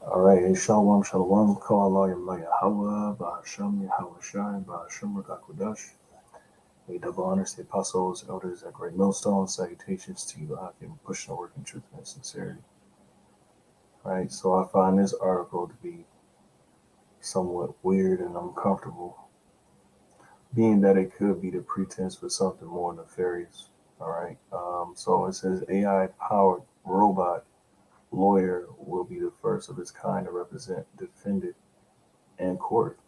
All right, hey, shalom, call Allah Yahweh, Bahasham, Yahweh Shai, Bahasham, Rakakudash. We double honors the apostles, elders at Great Millstone. Salutations to you, Akim, pushing the work in truth and sincerity. All right, so I find this article to be somewhat weird and uncomfortable, being that it could be the pretense for something more nefarious. All right, so it says AI powered robot lawyer will be the first of its kind to represent defendant in court.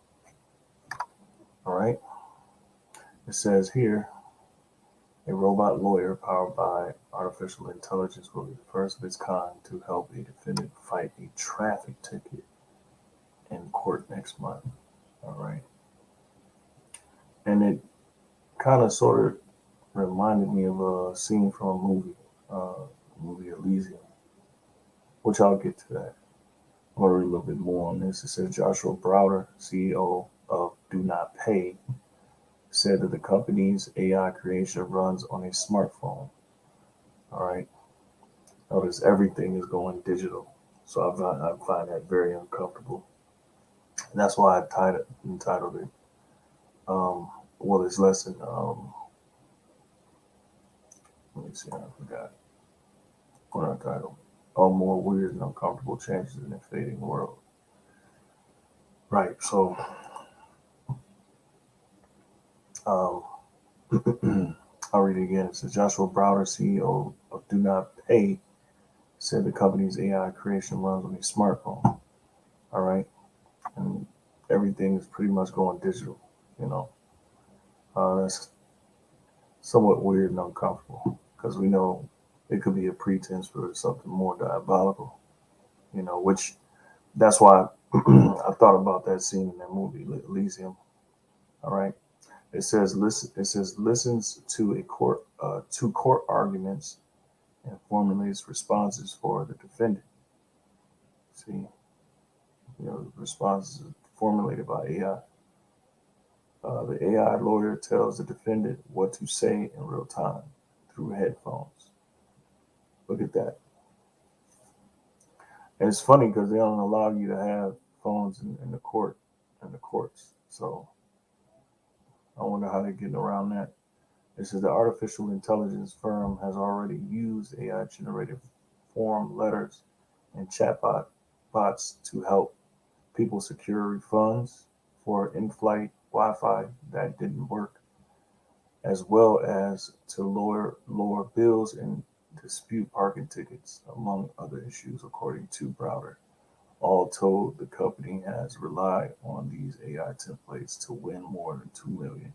All right. It says here, a robot lawyer powered by artificial intelligence will be the first of its kind to help a defendant fight a traffic ticket in court next month. All right. And it kind of sort of reminded me of a scene from movie Elysium, which I'll get to that. I'm going to read a little bit more on this. It says Joshua Browder, CEO of Do Not Pay, said that the company's AI creation runs on a smartphone. All right. Notice everything is going digital. So I find that very uncomfortable. And that's why entitled it, this lesson, let me see, I forgot what I titled. All more weird and uncomfortable changes in a fading world. Right. So, um, I'll read it again. It says Joshua Browder, CEO of Do Not Pay, said the company's AI creation runs on a smartphone. All right. And everything is pretty much going digital, you know. That's somewhat weird and uncomfortable because we know it could be a pretense for something more diabolical, which that's why I thought about that scene in that movie, Elysium. All right. It says listens to court arguments and formulates responses for the defendant. See, responses formulated by AI. The AI lawyer tells the defendant what to say in real time through headphones. Look at that. And it's funny because they don't allow you to have phones in the courts. So I wonder how they're getting around that. This is the artificial intelligence firm has already used AI generated form letters and chatbot bots to help people secure refunds for in-flight Wi-Fi that didn't work, as well as to lower bills and dispute parking tickets, among other issues, according to Browder. All told, the company has relied on these AI templates to win more than 2 million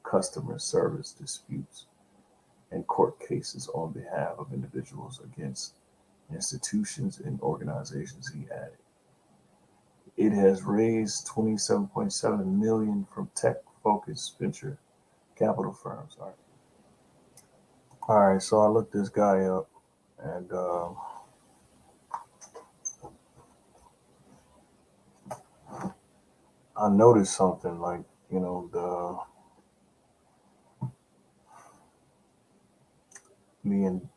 customer service disputes and court cases on behalf of individuals against institutions and organizations, he added. It has raised 27.7 million from tech-focused venture capital firms. All right, so I looked this guy up, and I noticed something like the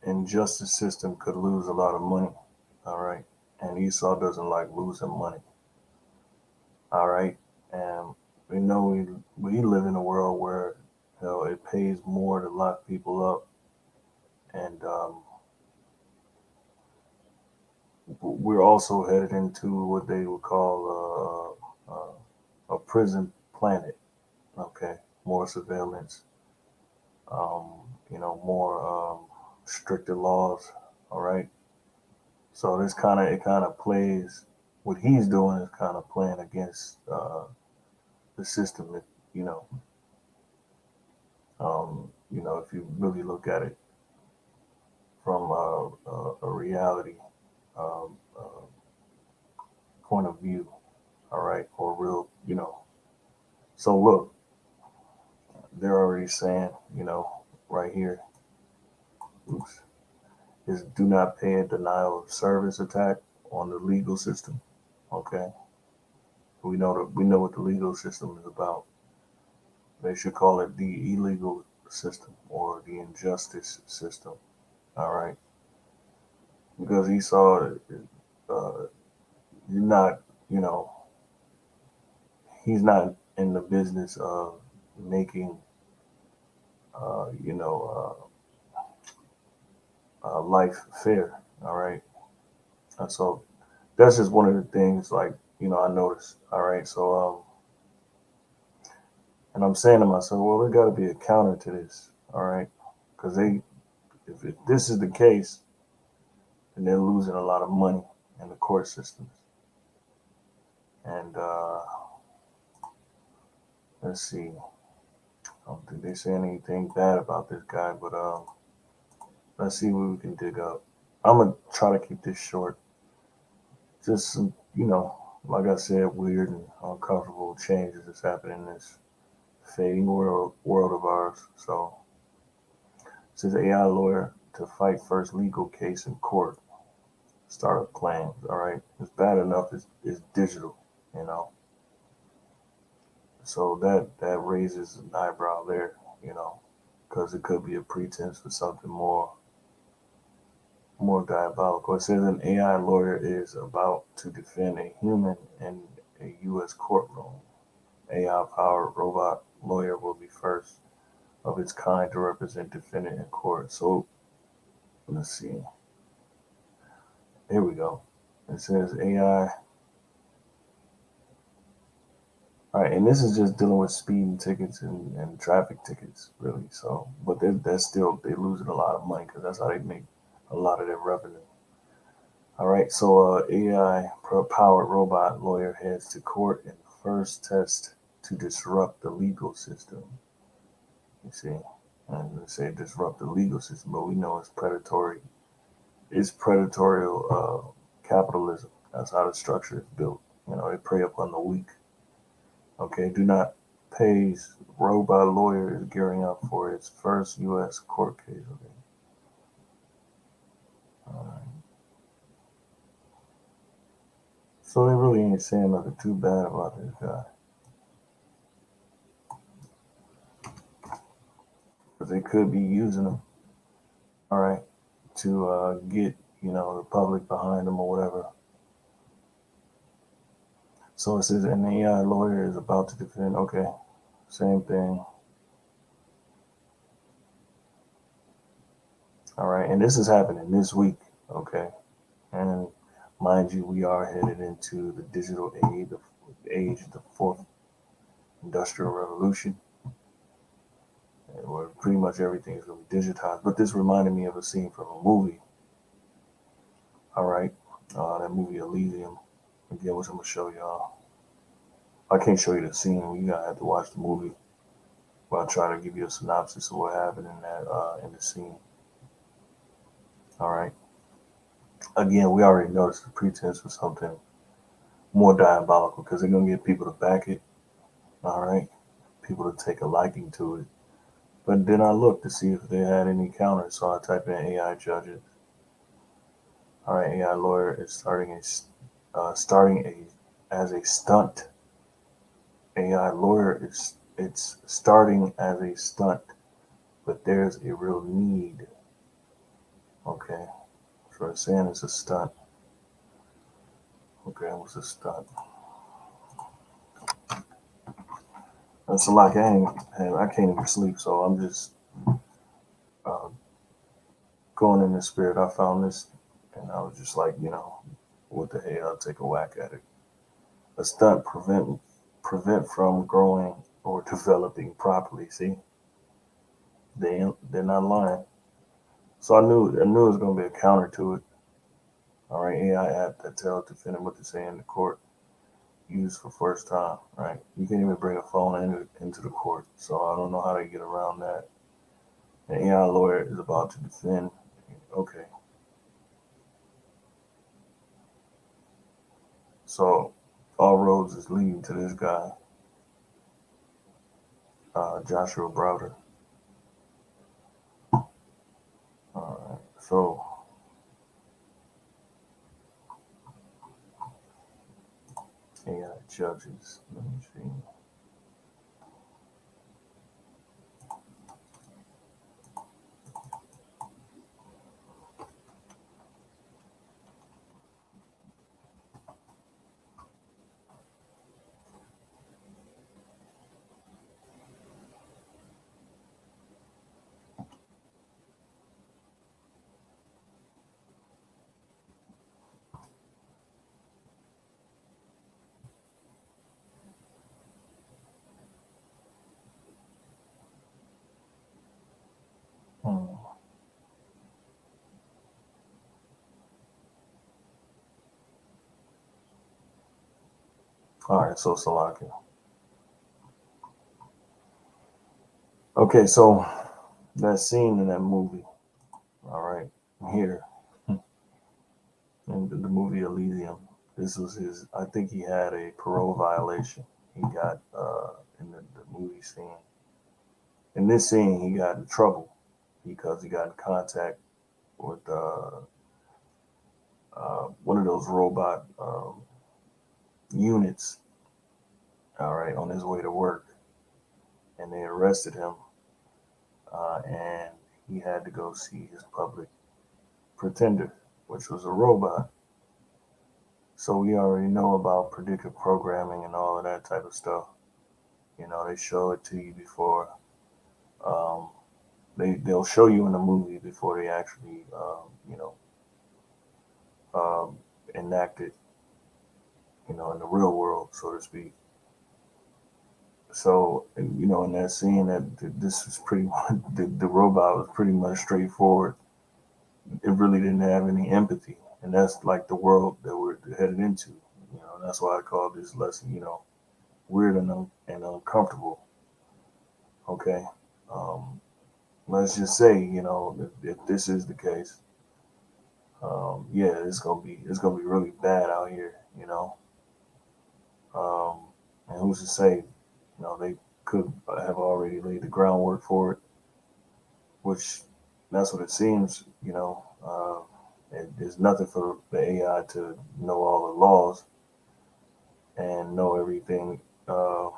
injustice system could lose a lot of money. All right, and Esau doesn't like losing money. All right, and we know we live in a world where it pays more to lock people up, and we're also headed into what they would call a prison planet. Okay, more surveillance, more stricter laws. All right, so it kind of plays. What he's doing is kind of playing against the system. That if you really look at it from a reality um, uh, point of view, all right, or real, So look, they're already saying, right here, oops, is do not pay a denial of service attack on the legal system. Okay, we know what the legal system is about. They should call it the illegal system or the injustice system. All right, because Esau, uh, You're not, you know, he's not in the business of making, uh, you know, life fair. All right. And so that's just one of the things, like, I noticed. All right. So, and I'm saying to myself, well, there got to be a counter to this. All right. Because if this is the case, then they're losing a lot of money in the court systems. And let's see. I don't think they're saying anything bad about this guy, but let's see what we can dig up. I'm gonna try to keep this short. Just some, like I said, weird and uncomfortable changes that's happening in this fading world of ours. So, it says AI lawyer to fight first legal case in court. Startup claims. All right, it's bad enough. It's digital, you know. So that raises an eyebrow there, you know, because it could be a pretense for something more diabolical. It says an AI lawyer is about to defend a human in a U.S. courtroom. AI-powered robot lawyer will be first of its kind to represent defendant in court. So let's see. Here we go. It says AI. All right, and this is just dealing with speeding tickets and traffic tickets, really. So, but that's still they're losing a lot of money because that's how they make a lot of their revenue. All right, so AI powered robot lawyer heads to court in first test to disrupt the legal system. You see, and they say disrupt the legal system, but we know it's predatory. It's predatorial capitalism. That's how the structure is built. They prey upon the weak. Okay, do not pays robot lawyer is gearing up for its first U.S. court case. Okay. All right. So they really ain't saying nothing too bad about this guy. Because they could be using him, all right, to get, the public behind them or whatever. So it says an AI lawyer is about to defend. Okay, same thing. All right, and this is happening this week. Okay, and mind you, we are headed into the digital age, the fourth industrial revolution, where pretty much everything is going to be digitized. But this reminded me of a scene from a movie. All right, that movie Elysium, again, which I'm gonna show y'all. I can't show you the scene. You gotta have to watch the movie. But I'll try to give you a synopsis of what happened in that in the scene. All right. Again, we already noticed the pretense for something more diabolical because they're gonna get people to back it. All right, people to take a liking to it. But then I looked to see if they had any counters, so I typed in AI judges. All right, AI lawyer is as a stunt. AI lawyer is it's starting as a stunt, but there's a real need. Okay, so it's saying it's a stunt. Okay, what's a stunt? That's a lot. I can't even sleep, so I'm just uh, going in the spirit. I found this, and I was just like, what the hell? I'll take a whack at it. A stunt prevent from growing or developing properly. See, they're not lying. So I knew it was gonna be a counter to it. All right, AI app that tells defendant what to say in the court, used for first time. Right, you can't even bring a phone into the court. So I don't know how they get around that. An AI lawyer is about to defend. Okay, so all roads is leading to this guy, Joshua Browder. All right, so AI judges. Let me see. All right, so Salakia. Okay, so that scene in that movie, all right, here in the movie Elysium, this was his, I think he had a parole violation. He got, in the movie scene. In this scene, he got in trouble because he got in contact with one of those robot units, all right, on his way to work. And they arrested him, and he had to go see his public pretender, which was a robot. So we already know about predictive programming and all of that type of stuff. You know, they show it to you before. Um, they'll show you in the movie before they actually, um, enact it, in the real world, so to speak. So, in that scene, this was pretty much the robot was pretty much straightforward. It really didn't have any empathy, and that's like the world that we're headed into. That's why I call this lesson, weird and uncomfortable. Okay, um, let's just say, if this is the case, yeah, it's gonna be really bad out here. Um, and who's to say, they could have already laid the groundwork for it, which that's what it seems. There's nothing for the AI to know all the laws and know everything that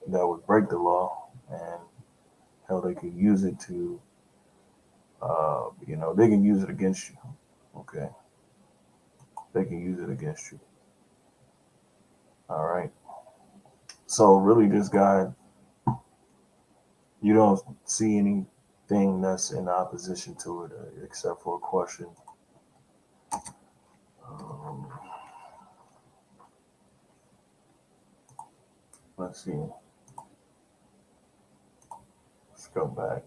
would break the law, and how they could use it to, they can use it against you. Okay, they can use it against you. All right. So really, this guy, you don't see anything that's in opposition to it, except for a question. Um, let's see. Let's go back.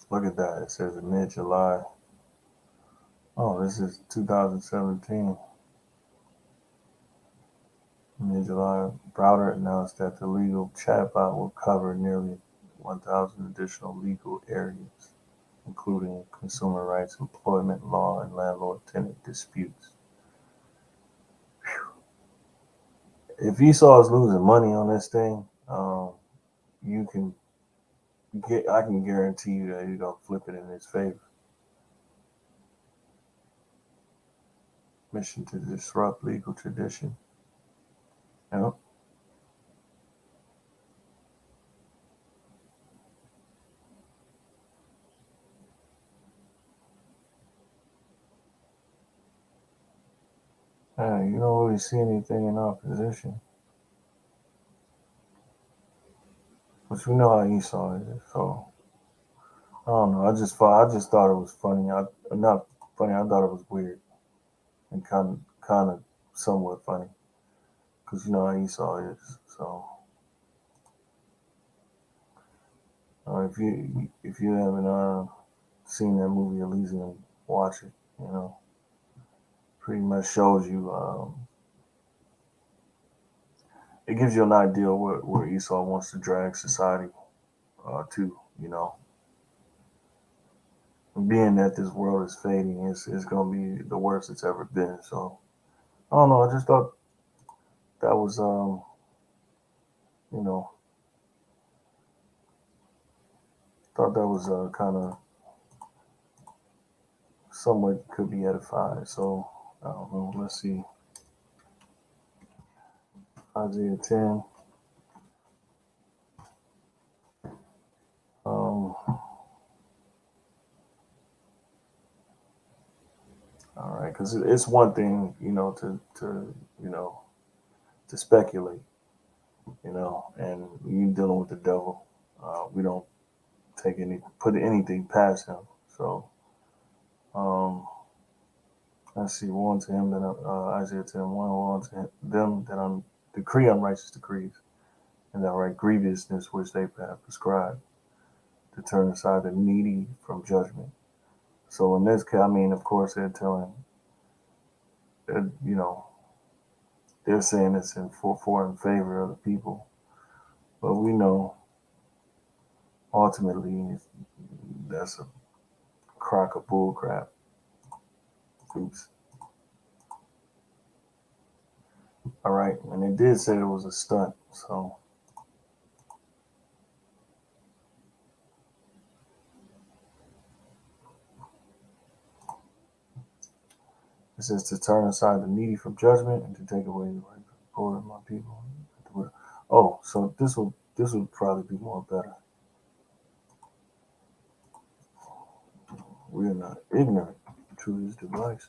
Look at that. It says mid-July. Oh, this is 2017. Mid-July, Browder announced that the legal chatbot will cover nearly 1,000 additional legal areas, including consumer rights, employment law, and landlord-tenant disputes. If Esau is losing money on this thing, you can I can guarantee you that you're gonna flip it in his favor. Mission to disrupt legal tradition. You know? You don't really see anything in opposition, but you know how Esau is. So I don't know. I just thought it was funny. Not funny. I thought it was weird and kind of somewhat funny because you know how Esau is. So if you haven't seen that movie Elysium, watch it. Pretty much shows you. It gives you an idea where Esau wants to drag society to. Being that this world is fading, it's going to be the worst it's ever been. So I don't know. I just thought that was, you know, kind of somewhat could be edified. So I don't know. Let's see. Isaiah 10. Um, all right, because it's one thing, to to speculate, and you dealing with the devil. We don't put anything past him. So um, let's see. One to him that Isaiah 10:1. One to them that decree unrighteous decrees and that right grievousness which they have prescribed to turn aside the needy from judgment. So in this case, I mean, of course, they're telling, you know, they're saying it's in favor of the people, but we know ultimately that's a crock of bull crap. Oops. All right, and they did say it was a stunt. So it says to turn aside the needy from judgment and to take away the right from the poor of my people. Oh, so this would probably be more better. We are not ignorant to his devices.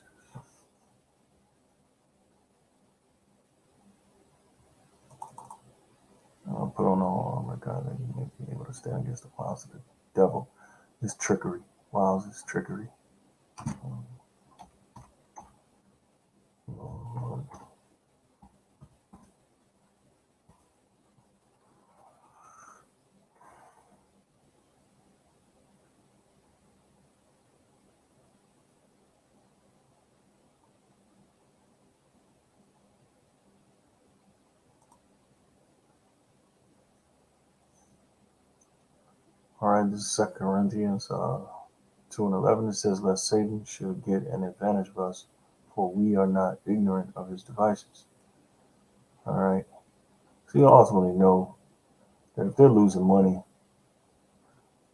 I'll put on all armor, God, that you may be able to stand against the wiles of the devil, his trickery. Wiles is trickery. All right, this is 2 Corinthians 2:11. It says, "Lest Satan should get an advantage of us, for we are not ignorant of his devices." All right, so you ultimately know that if they're losing money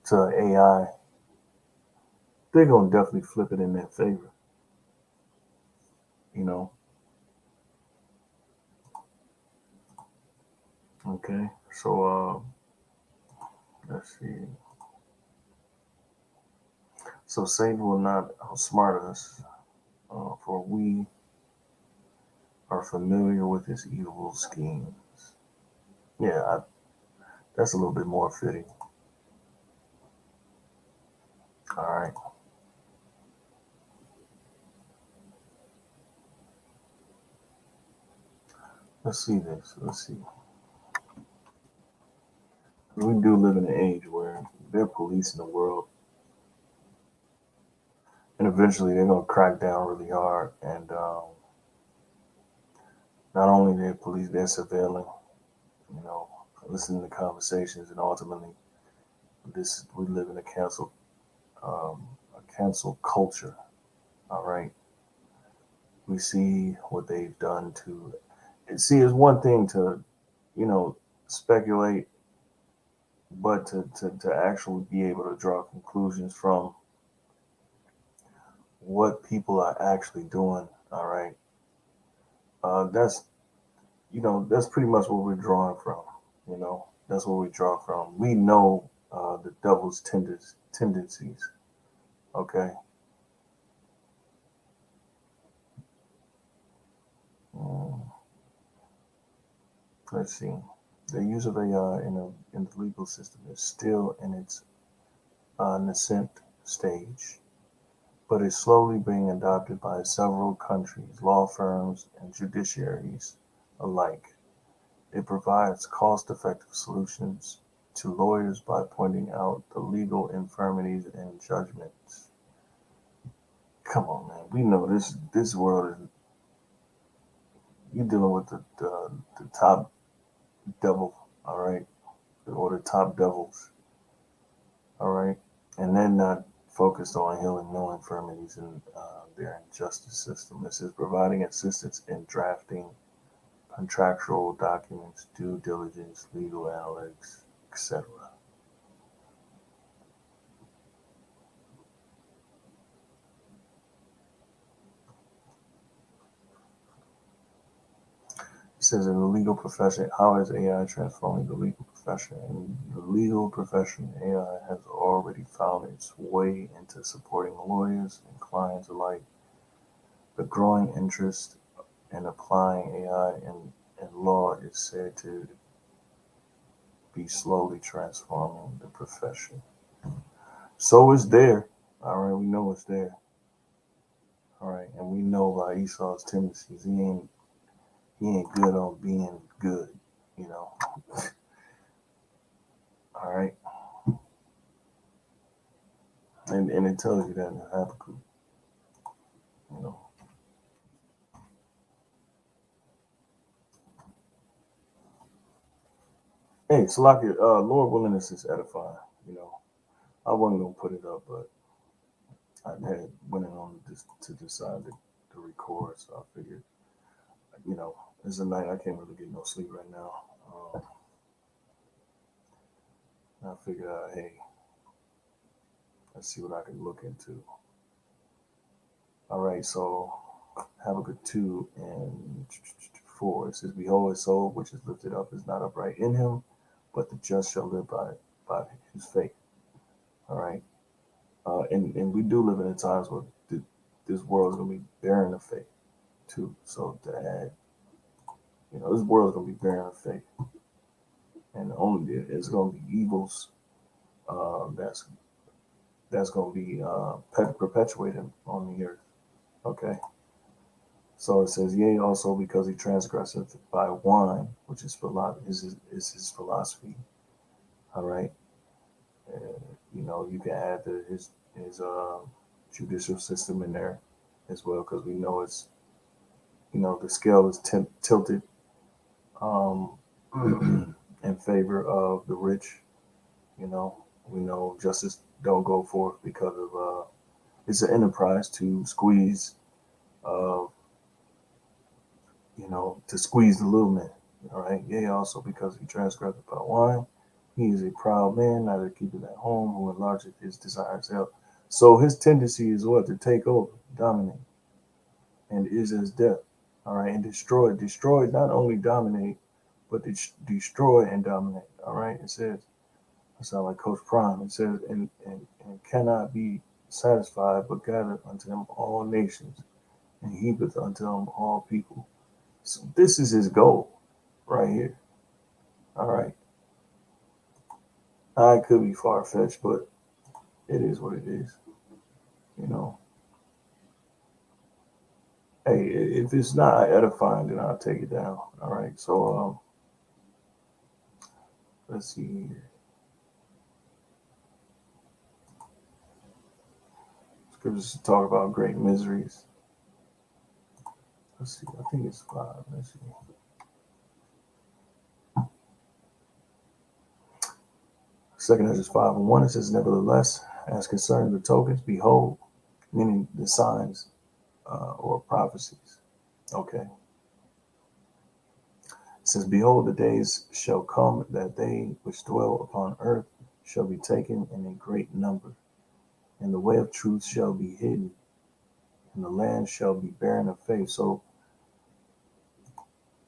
to AI, they're gonna definitely flip it in their favor. You know, okay. So let's see. So Satan will not outsmart us, for we are familiar with his evil schemes. Yeah, that's a little bit more fitting. All right, let's see this. Let's see. We do live in an age where they're policing the world, and eventually they're gonna crack down really hard. And not only they're police, they're surveilling. You know, listening to conversations, and ultimately, this we live in a cancel culture. All right, we see what they've done to. See, it's one thing to, you know, speculate, but to actually be able to draw conclusions from what people are actually doing. All right, that's that's pretty much what we're drawing from. That's what we draw from. We know the devil's tendencies. Okay. Mm, let's see. The use of AI in the legal system is still in its nascent stage, but is slowly being adopted by several countries, law firms, and judiciaries alike. It provides cost-effective solutions to lawyers by pointing out the legal infirmities in judgments. Come on, man. We know this world is you're dealing with the top devil, all right, or the top devils, all right, and they're not focused on healing no infirmities in their justice system. This is providing assistance in drafting contractual documents, due diligence, legal analytics, etc. It says in the legal profession, how is AI transforming the legal profession? In the legal profession, AI has already found its way into supporting lawyers and clients alike. The growing interest in applying AI in law is said to be slowly transforming the profession. So it's there. All right, we know it's there. All right, and we know by Esau's tendencies, he ain't good on being good. You know. All right, and it tells you that in Habakkuk. You know. Hey, Salaki, Lord willingness is edifying. You know, I wasn't gonna put it up, but I had went in on this to decide to record, so I figured, it's a night I can't really get no sleep right now. I figured, hey, let's see what I can look into. All right, so Habakkuk 2:4. It says, "Behold, his soul which is lifted up is not upright in him, but the just shall live by his faith." All right, and we do live in the times where this world is going to be barren of faith too. So to add, this world is going to be barren of faith, and only it's going to be evils that's going to be perpetuated on the earth. Okay. So it says, "Yea, also because he transgresseth by wine, which is his philosophy." All right. You can add his judicial system in there as well, because we know the scale is tilted um, in favor of the rich. We know justice don't go forth because of it's an enterprise to squeeze, uh, to squeeze the little man. All right. Yea, also because he transgressed by wine, he is a proud man, neither keepeth at home, who enlargeth his desires out. So his tendency is what? To take over, dominate, and is as death. All right. And destroy. Destroy, not only dominate, but destroy and dominate. All right. It says, I sound like Coach Prime. It says, and cannot be satisfied, but gather unto him all nations, and heapeth unto him all people. So this is his goal right here. All right. I could be far fetched, but it is what it is. You know. Hey, if it's not edifying, then I'll take it down. All right. So let's see here. Scriptures talk about great miseries. Let's see. I think it's 5. Let's see. Second Ezra 5:1. It says, "Nevertheless, as concerning the tokens, behold," meaning the signs or prophecies. Okay. It says, "Behold, the days shall come that they which dwell upon earth shall be taken in a great number, and the way of truth shall be hidden, and the land shall be barren of faith." So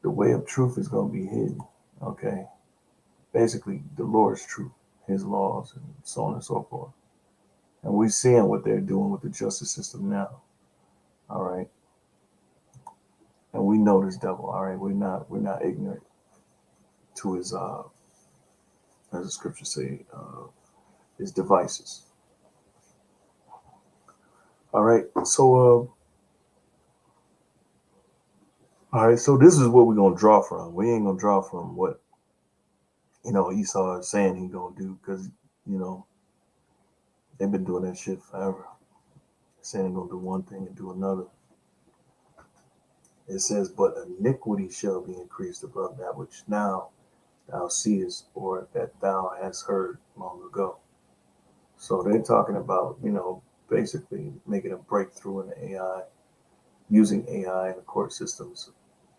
the way of truth is going to be hidden. Okay. Basically, the Lord's truth, his laws, and so on and so forth. And we're seeing what they're doing with the justice system now. All right. And we know this devil. All right. We're not ignorant to his as the scriptures say, his devices. All right. So all right, so this is what we're gonna draw from. We ain't gonna draw from what Esau is saying he's gonna do, because they've been doing that shit forever. Saying they're gonna do one thing and do another. It says, "But iniquity shall be increased above that which now thou seest, or that thou hast heard long ago." So they're talking about, basically making a breakthrough in the AI, using AI in the court systems,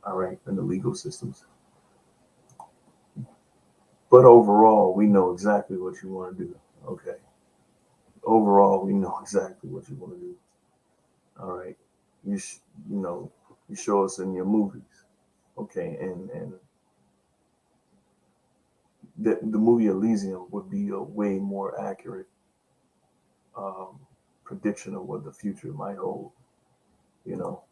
all right, in the legal systems. But overall, we know exactly what you want to do. Okay. Overall, we know exactly what you want to do. All right. You know, you show us in your movies. Okay. And the movie Elysium would be a way more accurate um, prediction of what the future might hold. You know.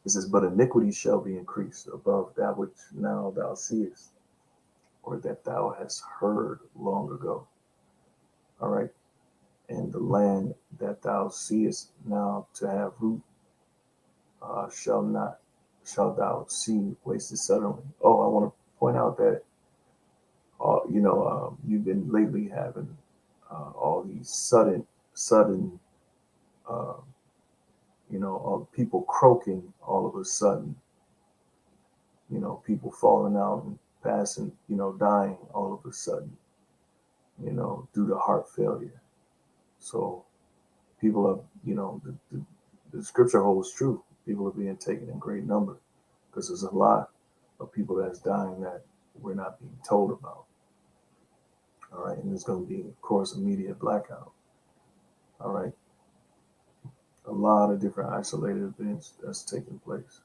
It says, but iniquity shall be increased above that which now thou seest, or that thou hast heard long ago. All right. And the land that thou seest now to have root shall thou see wasted suddenly. Oh, I want to point out that you've been lately having all these sudden, uh, all people croaking all of a sudden. People falling out and passing, dying all of a sudden, due to heart failure. So people are, the scripture holds true. People are being taken in great number because there's a lot of people that's dying that we're not being told about. All right. And there's going to be, of course, a media blackout. All right. A lot of different isolated events that's taking place.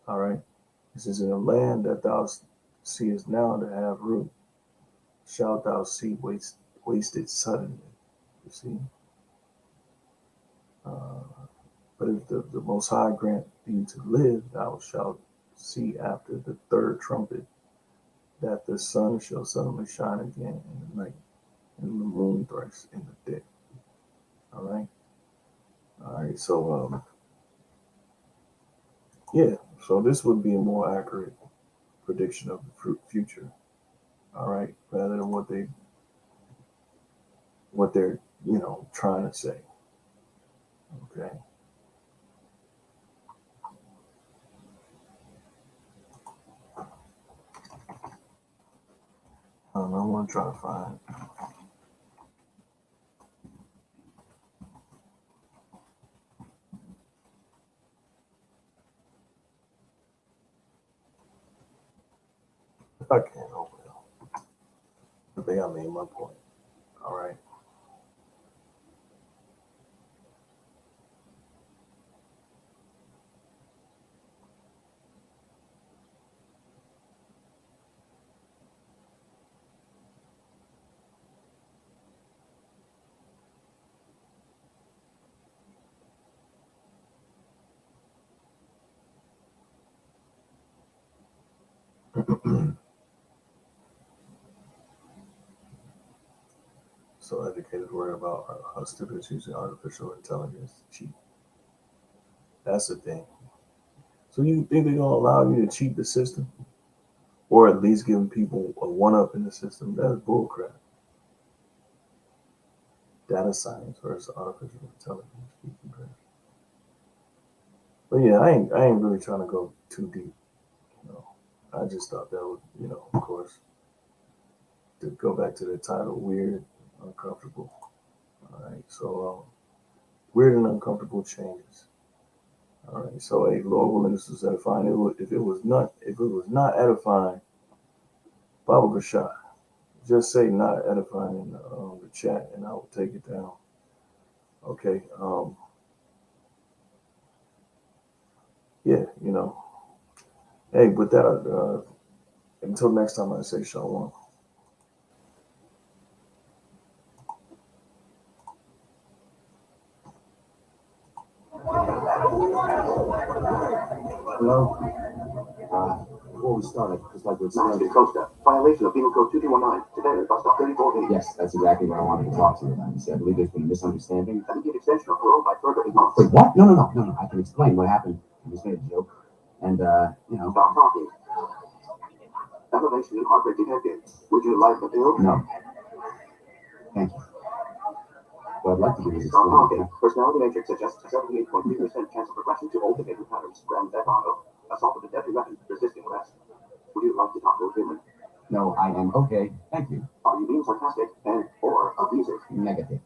All right. This is in a land that thou seest now to have root, shalt thou see wasted suddenly. You see? But if the Most High grant thee to live, thou shalt see after the third trumpet that the sun shall suddenly shine again in the night, and the moon thrice in the day. All right. All right. So, yeah. So this would be a more accurate prediction of the future. All right, rather than what they're trying to say. Okay. I want to try to find. If I can, oh well. I think I made my point. All right. So educators worry about how students using artificial intelligence to cheat. That's the thing. So you think they're gonna allow you to cheat the system, or at least giving people a one up in the system? That's bullcrap. Data science versus artificial intelligence. But yeah, I ain't really trying to go too deep. I just thought that would, of course, to go back to the title, weird, uncomfortable. All right, so weird and uncomfortable changes. All right, so a Lord willingness is edifying. If it was not edifying, Baba Gashai, just say not edifying in the chat, and I will take it down. Okay. Yeah, Hey, with that, until next time, I say shalom. Hello? Before we started, just like we said. Costa, violation of Penal Code 2219. Today, bus stop 34B. Yes, that's exactly what I wanted to talk to you about. You see, I believe there's been a misunderstanding. That would give extension of parole by further 8 months. Wait, what? No. I can explain what happened. I just made a joke. And, Stop talking. Elevation in heart rate detected. Would you like the pill? No. Thank you. What I'd like to do is explain. Stop talking. Personality matrix suggests a 78.3% chance of progression to old behavior patterns. Grand Theft Auto. Assault with a deadly weapon. Resisting arrest. Would you like to talk to a human? No, I am okay. Thank you. Are you being sarcastic and or abusive? Negative.